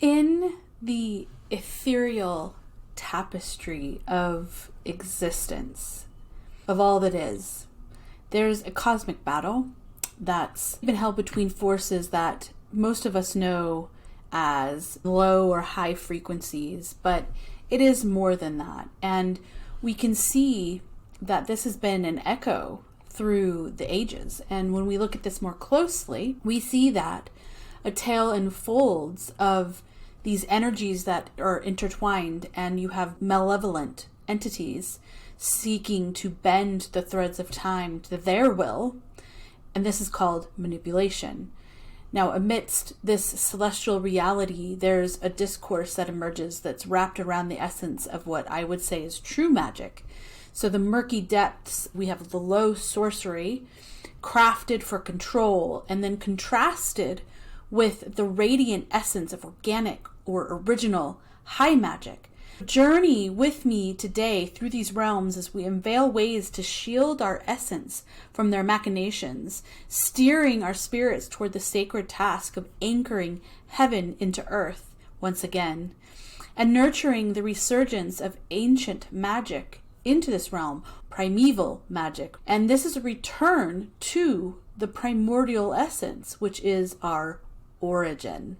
In the ethereal tapestry of existence, of all that is, there's a cosmic battle that's been held between forces that most of us know as low or high frequencies, but it is more than that. And we can see that this has been an echo through the ages. And when we look at this more closely, we see that a tale unfolds of these energies that are intertwined, and you have malevolent entities seeking to bend the threads of time to their will, and this is called manipulation. Now, amidst this celestial reality, there's a discourse that emerges that's wrapped around the essence of what I would say is true magic. So the murky depths, we have the low sorcery, crafted for control, and then contrasted with the radiant essence of organic or original high magic. Journey with me today through these realms as we unveil ways to shield our essence from their machinations, steering our spirits toward the sacred task of anchoring heaven into earth once again, and nurturing the resurgence of ancient magic into this realm, primeval magic. And this is a return to the primordial essence, which is our origin.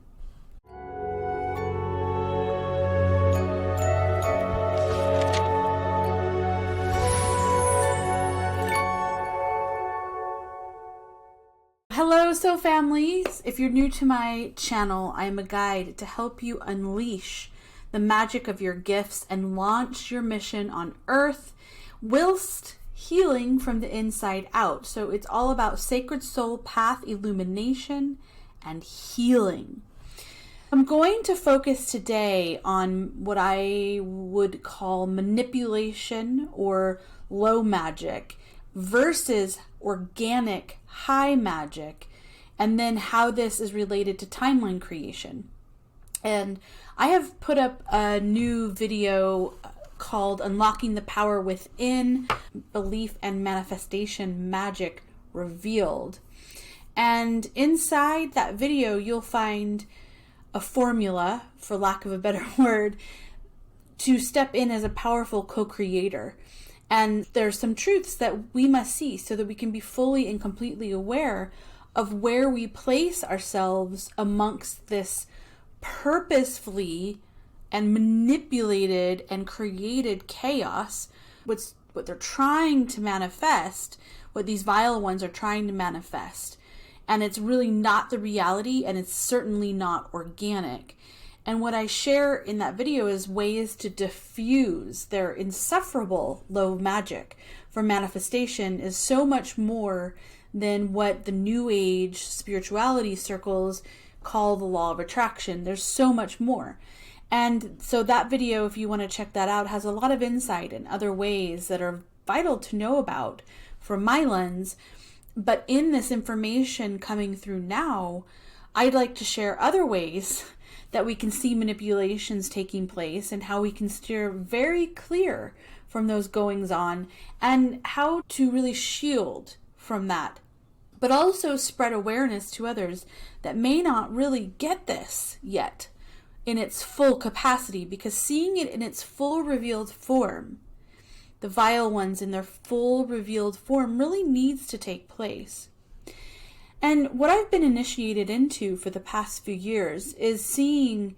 Hello, Soul Families! If you're new to my channel, I am a guide to help you unleash the magic of your gifts and launch your mission on Earth whilst healing from the inside out. So it's all about sacred soul path illumination and healing. I'm going to focus today on what I would call manipulation or low magic versus organic high magic, and then how this is related to timeline creation. And I have put up a new video called Unlocking the Power Within, Belief and Manifestation Magic Revealed. And inside that video, you'll find a formula, for lack of a better word, to step in as a powerful co-creator. And there's some truths that we must see so that we can be fully and completely aware of where we place ourselves amongst this purposefully and manipulated and created chaos. What they're trying to manifest, what these vile ones are trying to manifest. And it's really not the reality, and it's certainly not organic. And what I share in that video is ways to diffuse their insufferable low magic for manifestation is so much more than what the New Age spirituality circles call the law of attraction. There's so much more. And so that video, if you want to check that out, has a lot of insight and other ways that are vital to know about from my lens. But in this information coming through now, I'd like to share other ways that we can see manipulations taking place and how we can steer very clear from those goings on and how to really shield from that, but also spread awareness to others that may not really get this yet in its full capacity, because seeing it in its full revealed form, the vile ones in their full revealed form, really needs to take place. And what I've been initiated into for the past few years is seeing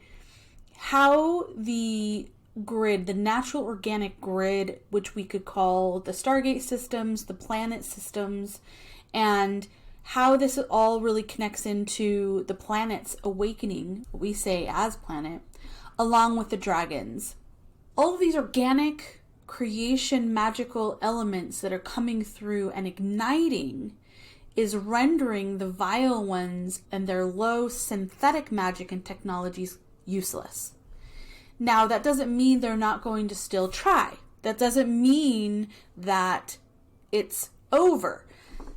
how the grid, the natural organic grid, which we could call the Stargate systems, the planet systems, and how this all really connects into the planet's awakening, what we say as planet, along with the dragons. All of these organic creation magical elements that are coming through and igniting is rendering the vile ones and their low synthetic magic and technologies useless. Now, that doesn't mean they're not going to still try. That doesn't mean that it's over.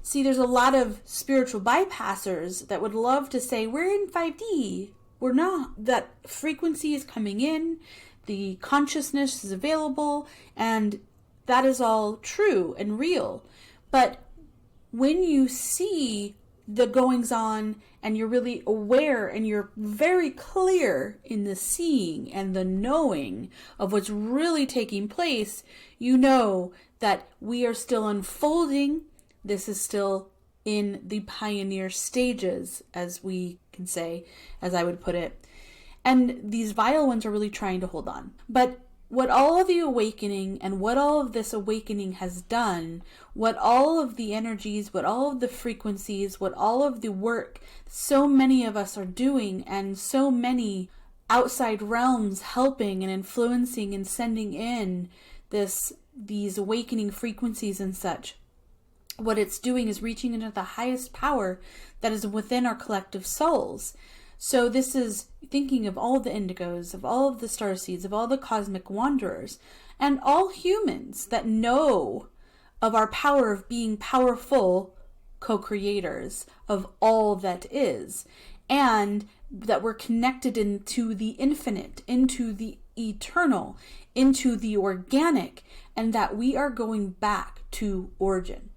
See, there's a lot of spiritual bypassers that would love to say, we're in 5D. We're not. That frequency is coming in, the consciousness is available, and that is all true and real. But when you see the goings on and you're really aware and you're very clear in the seeing and the knowing of what's really taking place, you know that we are still unfolding. This is still in the pioneer stages, as we can say, as I would put it. And these vile ones are really trying to hold on. But what all of the awakening and what all of this awakening has done, what all of the energies, what all of the frequencies, what all of the work so many of us are doing, and so many outside realms helping and influencing and sending in these awakening frequencies and such, what it's doing is reaching into the highest power that is within our collective souls. So this is thinking of all the indigos, of all of the starseeds, of all the cosmic wanderers, and all humans that know of our power of being powerful co-creators of all that is, and that we're connected into the infinite, into the eternal, into the organic, and that we are going back to origin.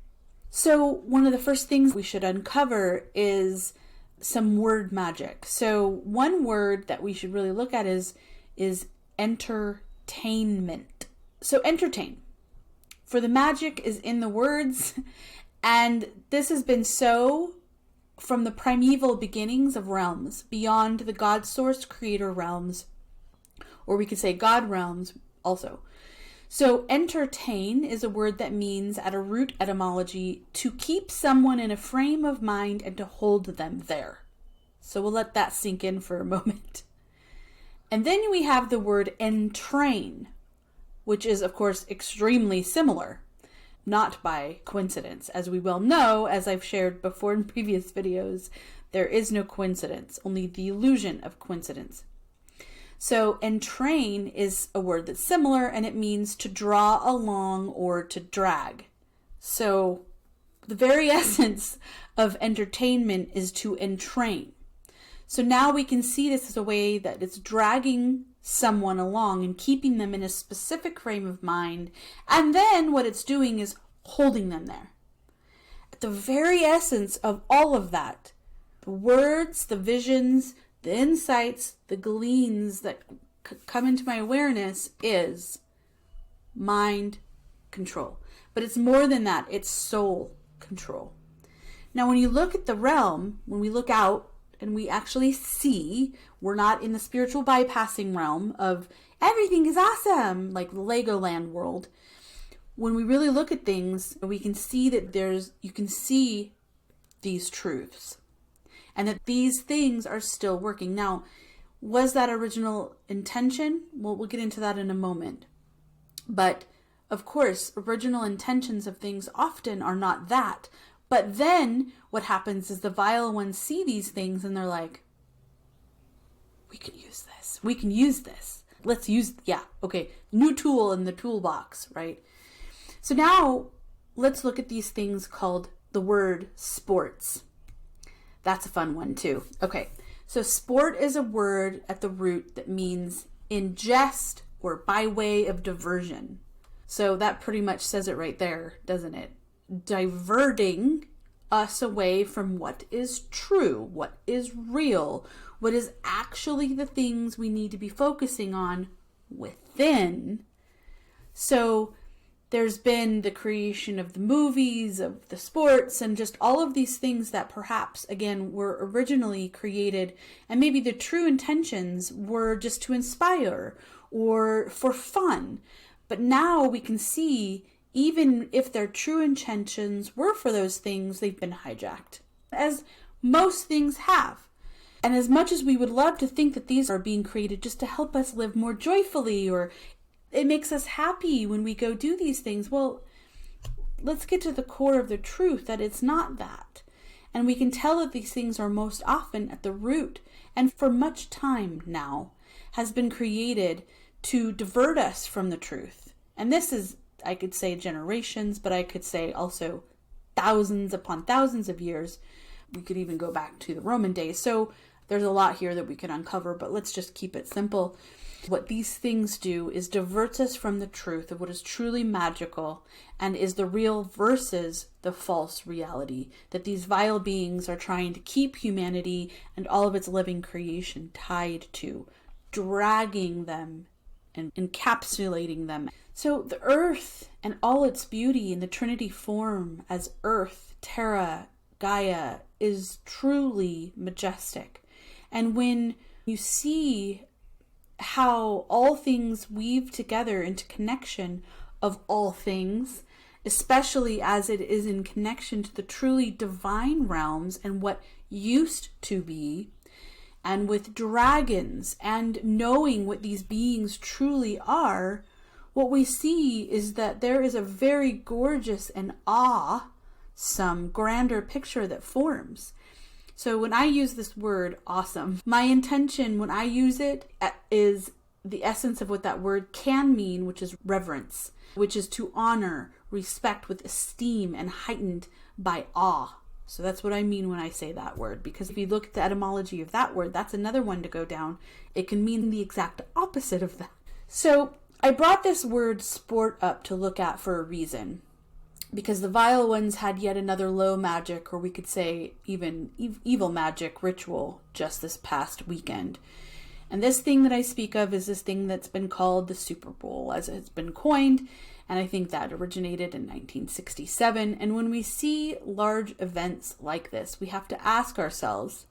So one of the first things we should uncover is some word magic. So one word that we should really look at is entertainment. So entertain. For the magic is in the words, and this has been so from the primeval beginnings of realms, beyond the God source creator realms, or we could say God realms also. So entertain is a word that means, at a root etymology, to keep someone in a frame of mind and to hold them there. So we'll let that sink in for a moment. And then we have the word entrain, which is, of course, extremely similar, not by coincidence. As we well know, as I've shared before in previous videos, there is no coincidence, only the illusion of coincidence. So entrain is a word that's similar, and it means to draw along or to drag. So the very essence of entertainment is to entrain. So now we can see this as a way that it's dragging someone along and keeping them in a specific frame of mind. And then what it's doing is holding them there. At the very essence of all of that, the words, the visions, the insights, the gleans that come into my awareness is mind control. But it's more than that. It's soul control. Now, when you look at the realm, when we look out and we actually see, we're not in the spiritual bypassing realm of everything is awesome, like the Legoland world. When we really look at things, we can see that you can see these truths. And that these things are still working. Now, was that original intention? Well, we'll get into that in a moment. But, of course, original intentions of things often are not that. But then what happens is the vile ones see these things and they're like, we could use this. We can use this. Let's use, new tool in the toolbox, right? So now let's look at these things called the word sports. That's a fun one too. Okay, so sport is a word at the root that means in jest or by way of diversion. So that pretty much says it right there, doesn't it? Diverting us away from what is true, what is real, what is actually the things we need to be focusing on within. So there's been the creation of the movies, of the sports, and just all of these things that perhaps, again, were originally created, and maybe the true intentions were just to inspire or for fun. But now we can see, even if their true intentions were for those things, they've been hijacked, as most things have. And as much as we would love to think that these are being created just to help us live more joyfully, or it makes us happy when we go do these things, well, let's get to the core of the truth that it's not that. And we can tell that these things are most often at the root, and for much time now, has been created to divert us from the truth. And this is, I could say generations, but I could say also thousands upon thousands of years. We could even go back to the Roman days. So There's a lot here that we can uncover, but let's just keep it simple. What these things do is diverts us from the truth of what is truly magical and is the real versus the false reality that these vile beings are trying to keep humanity and all of its living creation tied to, dragging them and encapsulating them. So the earth and all its beauty in the Trinity form as earth, terra, Gaia is truly majestic. And when you see how all things weave together into connection of all things, especially as it is in connection to the truly divine realms and what used to be, and with dragons and knowing what these beings truly are, what we see is that there is a very gorgeous and some grander picture that forms. So when I use this word awesome, my intention when I use it is the essence of what that word can mean, which is reverence, which is to honor, respect with esteem and heightened by awe. So that's what I mean when I say that word, because if you look at the etymology of that word, that's another one to go down. It can mean the exact opposite of that. So I brought this word sport up to look at for a reason, because the vile ones had yet another low magic, or we could say even evil magic ritual just this past weekend. And this thing that I speak of is this thing that's been called the Super Bowl, as it's been coined. And I think that originated in 1967. And when we see large events like this, we have to ask ourselves,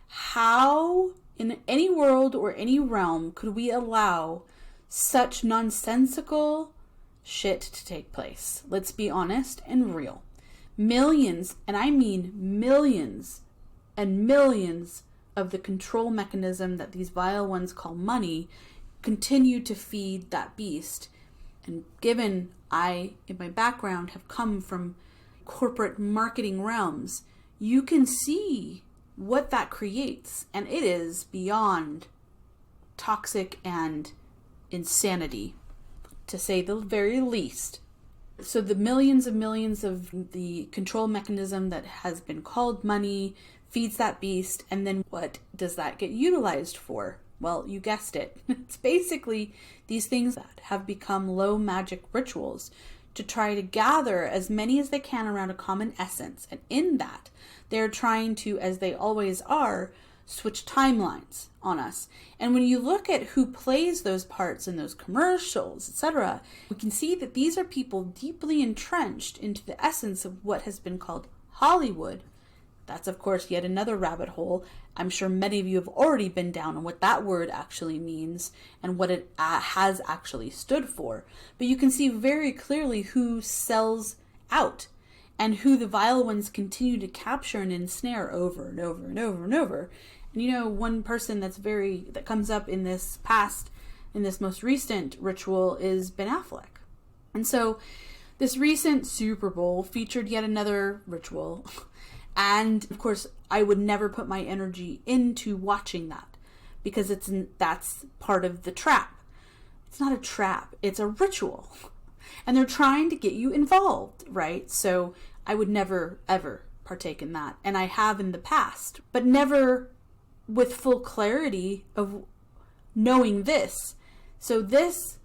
how in any world or any realm could we allow such nonsensical shit to take place? Let's be honest and real. Millions, and I mean millions and millions of the control mechanism that these vile ones call money continue to feed that beast. And given I, in my background, have come from corporate marketing realms, you can see what that creates. And it is beyond toxic and insanity, to say the very least. So the millions of the control mechanism that has been called money feeds that beast. And then what does that get utilized for? Well, you guessed it. It's basically these things that have become low magic rituals to try to gather as many as they can around a common essence. And in that, they're trying to, as they always are, switch timelines on us. And when you look at who plays those parts in those commercials, etc., we can see that these are people deeply entrenched into the essence of what has been called Hollywood. That's, of course, yet another rabbit hole. I'm sure many of you have already been down on what that word actually means and what it has actually stood for. But you can see very clearly who sells out and who the vile ones continue to capture and ensnare over and over and over and over. And you know, one person that comes up in this most recent ritual is Ben Affleck. And so this recent Super Bowl featured yet another ritual. And of course, I would never put my energy into watching that because that's part of the trap. It's not a trap, it's a ritual. And they're trying to get you involved, right? So I would never, ever partake in that. And I have in the past, but never with full clarity of knowing this. So this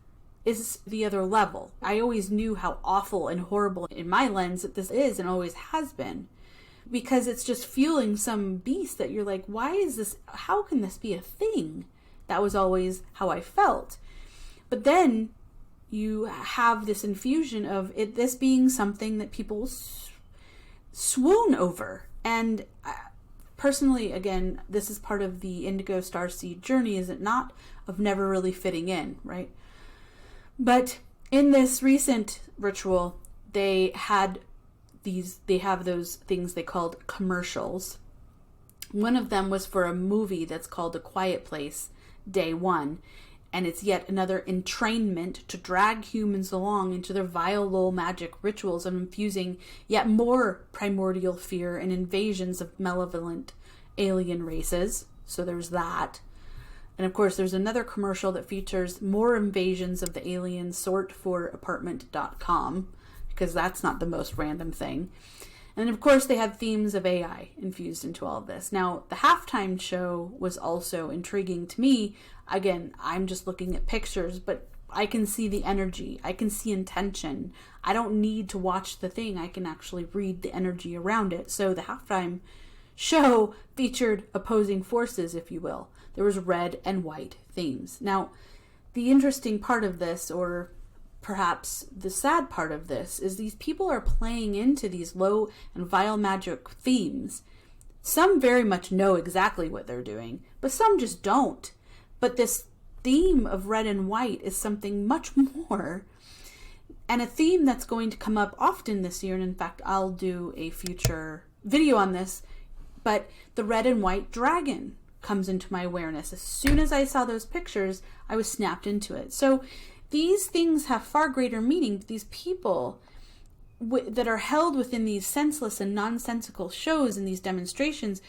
is the other level. I always knew how awful and horrible in my lens that this is and always has been. Because it's just fueling some beast that you're like, why is this? How can this be a thing? That was always how I felt. But then you have this infusion of this being something that people swoon over. And personally, again, this is part of the Indigo Starseed journey, is it not? Of never really fitting in, right? But in this recent ritual, they have those things they called commercials. One of them was for a movie that's called A Quiet Place, Day One, and it's yet another entrainment to drag humans along into their vile low magic rituals of infusing yet more primordial fear and invasions of malevolent alien races. So there's that. And of course, there's another commercial that features more invasions of the alien sort for apartment.com. Because that's not the most random thing. And of course, they have themes of AI infused into all of this. Now, the halftime show was also intriguing to me. Again, I'm just looking at pictures, but I can see the energy. I can see intention. I don't need to watch the thing. I can actually read the energy around it. So the halftime show featured opposing forces, if you will. There was red and white themes. Now, the interesting part of this, or perhaps the sad part of this, is these people are playing into these low and vile magic themes. Some very much know exactly what they're doing, but some just don't. But this theme of red and white is something much more, and a theme that's going to come up often this year, and in fact I'll do a future video on this, but the red and white dragon comes into my awareness. As soon as I saw those pictures, I was snapped into it. So these things have far greater meaning. These people that are held within these senseless and nonsensical shows and these demonstrations,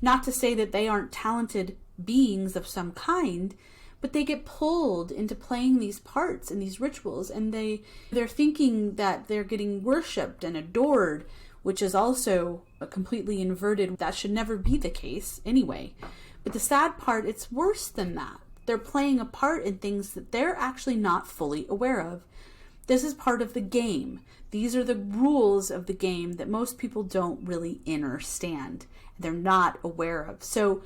not to say that they aren't talented beings of some kind, but they get pulled into playing these parts and these rituals, and they're thinking that they're getting worshipped and adored, which is also a completely inverted. That should never be the case anyway. But the sad part, it's worse than that. They're playing a part in things that they're actually not fully aware of. This is part of the game. These are the rules of the game that most people don't really understand. They're not aware of. So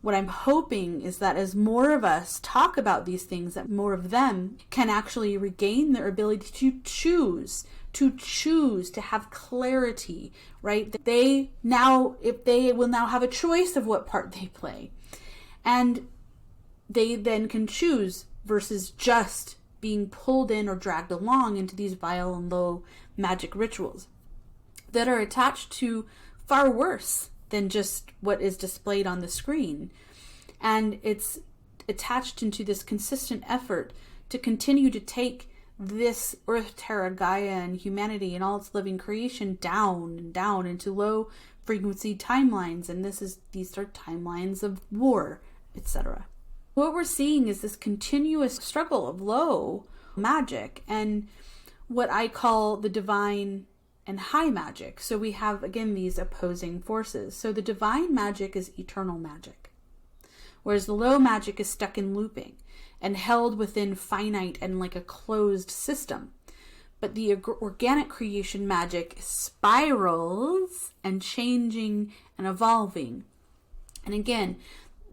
what I'm hoping is that as more of us talk about these things, that more of them can actually regain their ability to choose, to have clarity, right? That they will now have a choice of what part they play. And they then can choose versus just being pulled in or dragged along into these vile and low magic rituals that are attached to far worse than just what is displayed on the screen. And it's attached into this consistent effort to continue to take this Earth, Terra, Gaia, and humanity and all its living creation down and down into low frequency timelines. And these are timelines of war, etc. What we're seeing is this continuous struggle of low magic and what I call the divine and high magic. So we have, again, these opposing forces. So the divine magic is eternal magic, whereas the low magic is stuck in looping and held within finite and like a closed system. But the organic creation magic spirals and changing and evolving. And again,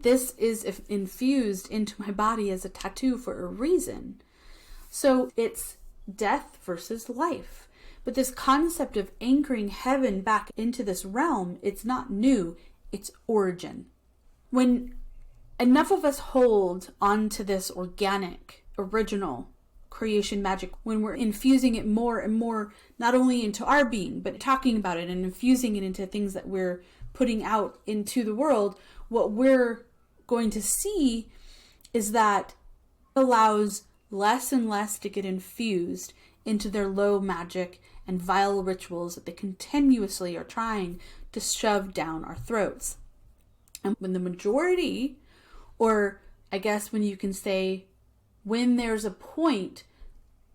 this is infused into my body as a tattoo for a reason. So it's death versus life. But this concept of anchoring heaven back into this realm, it's not new, it's origin. When enough of us hold onto this organic, original creation magic, when we're infusing it more and more, not only into our being, but talking about it and infusing it into things that we're putting out into the world, what we're going to see is that it allows less and less to get infused into their low magic and vile rituals that they continuously are trying to shove down our throats. And when the majority, or I guess when you can say, when there's a point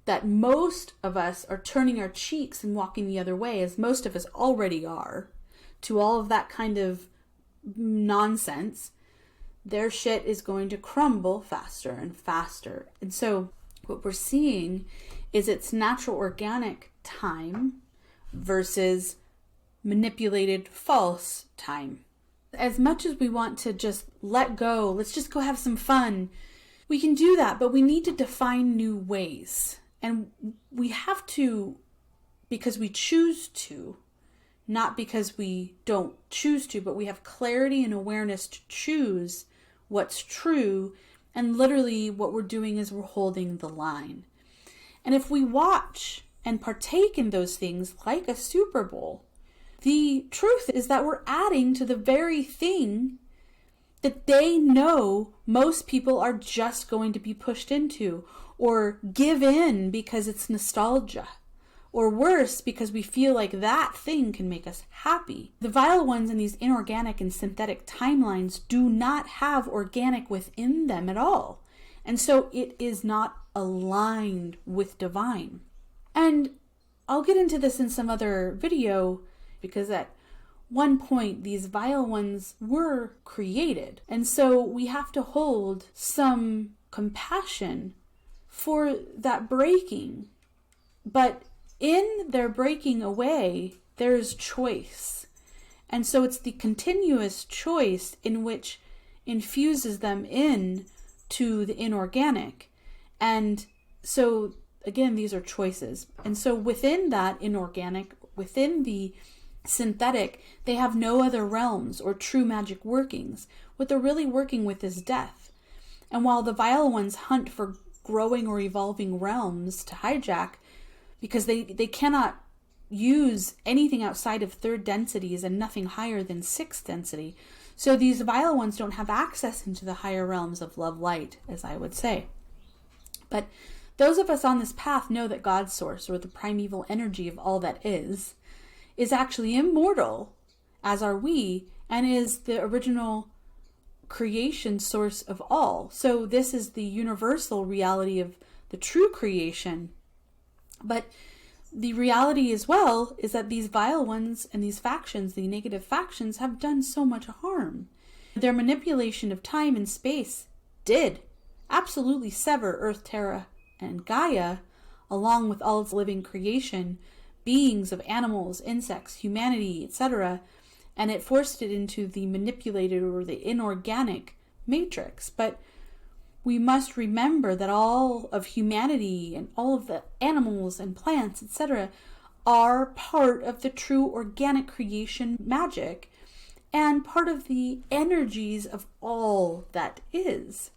that most of us are turning our cheeks and walking the other way, as most of us already are, to all of that kind of nonsense, their shit is going to crumble faster and faster. And so what we're seeing is it's natural organic time versus manipulated false time. As much as we want to just let go, let's just go have some fun, we can do that, but we need to define new ways. And we have to, because we choose to, not because we don't choose to, but we have clarity and awareness to choose what's true. And literally what we're doing is we're holding the line. And if we watch and partake in those things like a Super Bowl, the truth is that we're adding to the very thing that they know most people are just going to be pushed into, or give in because it's nostalgia, or worse, because we feel like that thing can make us happy. The vile ones in these inorganic and synthetic timelines do not have organic within them at all. And so it is not aligned with divine. And I'll get into this in some other video. because at one point these vile ones were created. And so we have to hold some compassion for that breaking. But in their breaking away, there's choice. And so it's the continuous choice in which infuses them in to the inorganic. And so again, these are choices. And so within that inorganic, within the synthetic, they have no other realms or true magic workings. What they're really working with is death. And while the vile ones hunt for growing or evolving realms to hijack, because they cannot use anything outside of third densities and nothing higher than sixth density. So these vile ones don't have access into the higher realms of love light, as I would say. But those of us on this path know that God's source, or the primeval energy of all that is actually immortal, as are we, and is the original creation source of all. So this is the universal reality of the true creation. But the reality as well is that these vile ones and these factions, the negative factions, have done so much harm. Their manipulation of time and space did absolutely sever Earth, Terra, and Gaia, along with all its living creation, beings of animals, insects, humanity, etc., and it forced it into the manipulated or the inorganic matrix. But we must remember that all of humanity and all of the animals and plants, etc., are part of the true organic creation magic and part of the energies of all that is.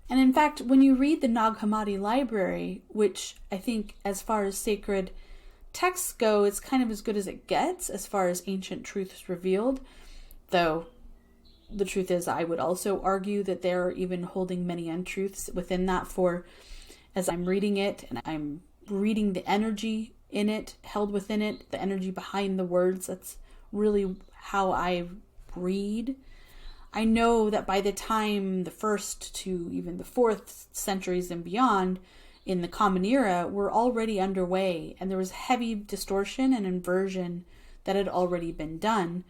And in fact, when you read the Nag Hammadi library, which I think as far as sacred texts go, it's kind of as good as it gets as far as ancient truths revealed, though the truth is I would also argue that they're even holding many untruths within that, for as I'm reading it and I'm reading the energy in it, held within it, the energy behind the words, that's really how I read. I know that by the time the 1st to even the 4th centuries and beyond in the Common Era were already underway, and there was heavy distortion and inversion that had already been done.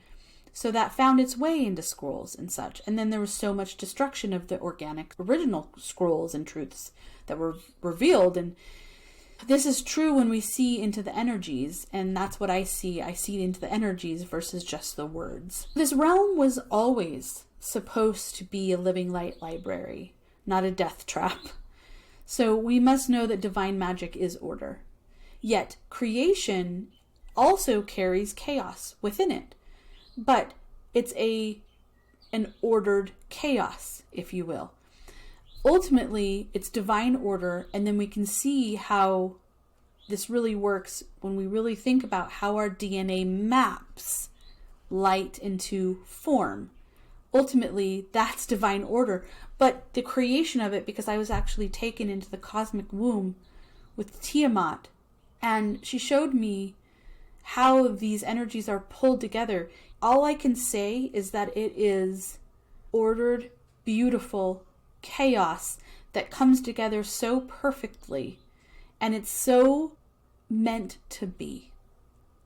So that found its way into scrolls and such. And then there was so much destruction of the organic original scrolls and truths that were revealed. And this is true when we see into the energies, and that's what I see. I see into the energies versus just the words. This realm was always supposed to be a living light library, not a death trap. So we must know that divine magic is order. Yet creation also carries chaos within it. But it's an ordered chaos, if you will. Ultimately, it's divine order, and then we can see how this really works when we really think about how our DNA maps light into form. Ultimately, that's divine order. But the creation of it, because I was actually taken into the cosmic womb with Tiamat, and she showed me how these energies are pulled together. All I can say is that it is ordered, beautiful chaos that comes together so perfectly, and it's so meant to be.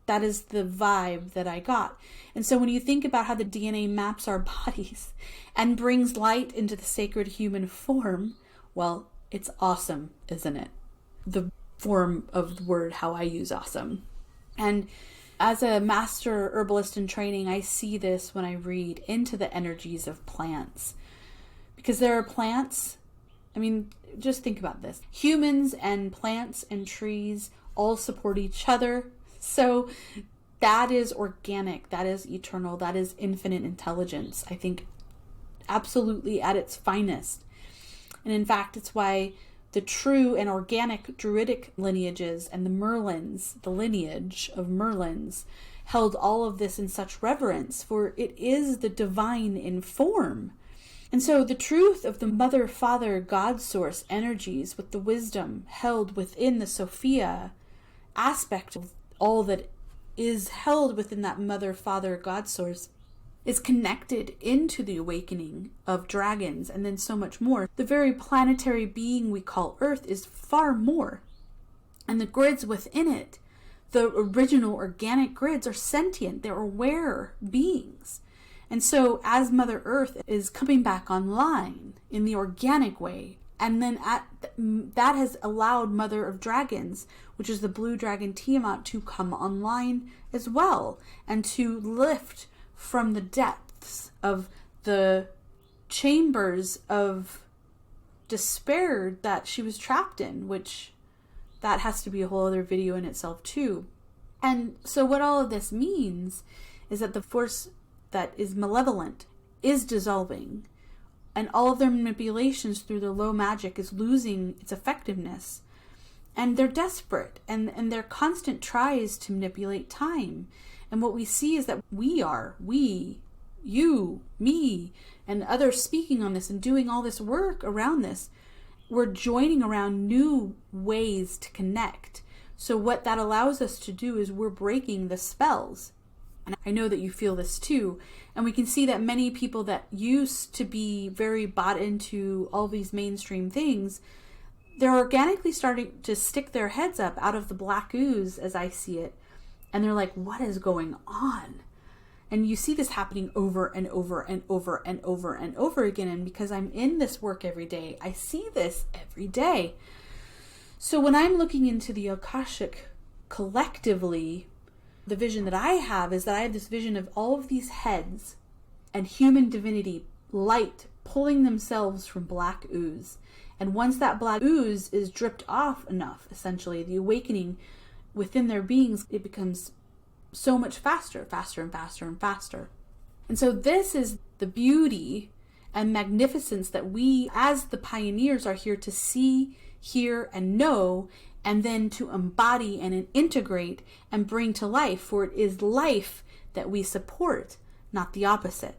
That is the vibe that I got. And so when you think about how the DNA maps our bodies and brings light into the sacred human form, well, it's awesome, isn't it? The form of the word, how I use awesome. And as a master herbalist in training, I see this when I read into the energies of plants. Because there are plants, I mean, just think about this. Humans and plants and trees all support each other. So that is organic, that is eternal, that is infinite intelligence, I think, absolutely at its finest. And in fact, it's why the true and organic druidic lineages and the Merlins, the lineage of Merlins, held all of this in such reverence, for it is the divine in form. And so the truth of the Mother, Father, God source energies with the wisdom held within the Sophia aspect of all that is held within that Mother, Father, God source is connected into the awakening of dragons and then so much more. The very planetary being we call Earth is far more. And the grids within it the original organic grids are sentient. They're aware beings. And so as Mother Earth is coming back online in the organic way, and then that has allowed Mother of Dragons, which is the blue dragon Tiamat, to come online as well, and to lift from the depths of the chambers of despair that she was trapped in, which that has to be a whole other video in itself too. And so what all of this means is that the force that is malevolent is dissolving, and all of their manipulations through the low magic is losing its effectiveness. And they're desperate, and their constant tries to manipulate time. And what we see is that we, you, me, and others speaking on this and doing all this work around this, we're joining around new ways to connect. So what that allows us to do is we're breaking the spells. And I know that you feel this too. And we can see that many people that used to be very bought into all these mainstream things, they're organically starting to stick their heads up out of the black ooze, as I see it. And they're like, what is going on? And you see this happening over and over and over and over and over again. And because I'm in this work every day, I see this every day. So when I'm looking into the Akashic collectively, the vision that I have is that I have this vision of all of these heads and human divinity, light, pulling themselves from black ooze. And once that black ooze is dripped off enough, essentially, the awakening within their beings, it becomes so much faster and faster. And so this is the beauty and magnificence that we, as the pioneers, are here to see, hear, and know, and then to embody and integrate and bring to life, for it is life that we support, not the opposite.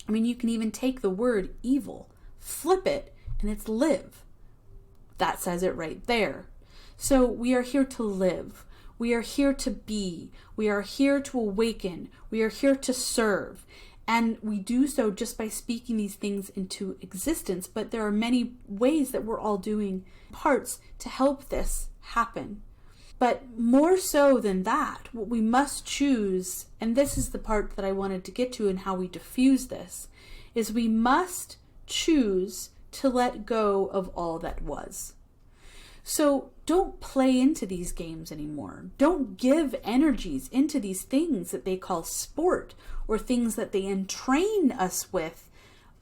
I mean, you can even take the word evil, flip it, and it's live. That says it right there. So we are here to live. We are here to be. We are here to awaken. We are here to serve. And we do so just by speaking these things into existence. But there are many ways that we're all doing parts to help this happen. But more so than that, what we must choose, and this is the part that I wanted to get to and how we diffuse this, is we must choose to let go of all that was. So don't play into these games anymore. Don't give energies into these things that they call sport, or things that they entrain us with,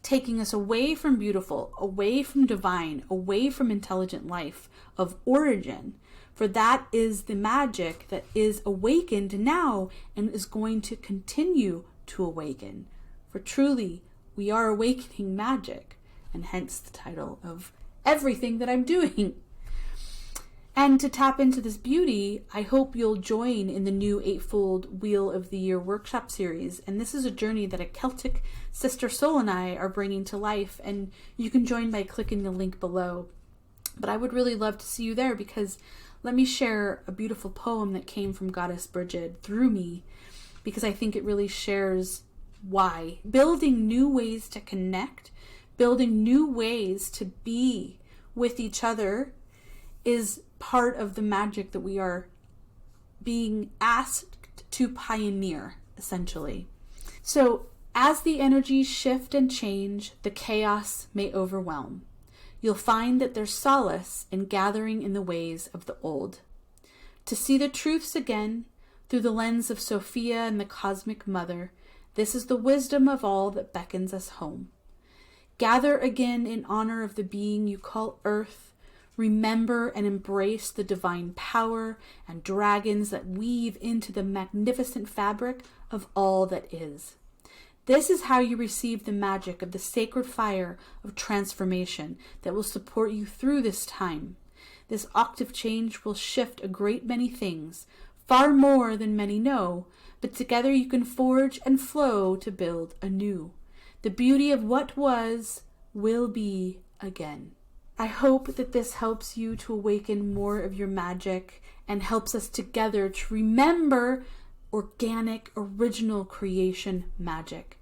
taking us away from beautiful, away from divine, away from intelligent life of origin. For that is the magic that is awakened now and is going to continue to awaken. For truly, we are awakening magic, and hence the title of everything that I'm doing. And to tap into this beauty, I hope you'll join in the new Eightfold Wheel of the Year workshop series. And this is a journey that a Celtic sister soul and I are bringing to life. And you can join by clicking the link below. But I would really love to see you there, because let me share a beautiful poem that came from Goddess Bridget through me, because I think it really shares why. Building new ways to connect, building new ways to be with each other is part of the magic that we are being asked to pioneer, essentially. So as the energies shift and change, the chaos may overwhelm. You'll find that there's solace in gathering in the ways of the old. To see the truths again through the lens of Sophia and the Cosmic Mother, this is the wisdom of all that beckons us home. Gather again in honor of the being you call Earth. Remember and embrace the divine power and dragons that weave into the magnificent fabric of all that is. This is how you receive the magic of the sacred fire of transformation that will support you through this time. This octave change will shift a great many things, far more than many know, but together you can forge and flow to build anew. The beauty of what was will be again. I hope that this helps you to awaken more of your magic and helps us together to remember organic, original creation magic.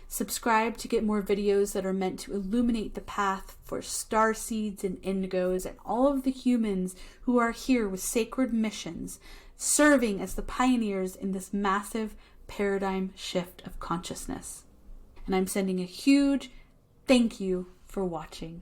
Subscribe to get more videos that are meant to illuminate the path for star seeds and indigos and all of the humans who are here with sacred missions serving as the pioneers in this massive paradigm shift of consciousness. And I'm sending a huge thank you for watching.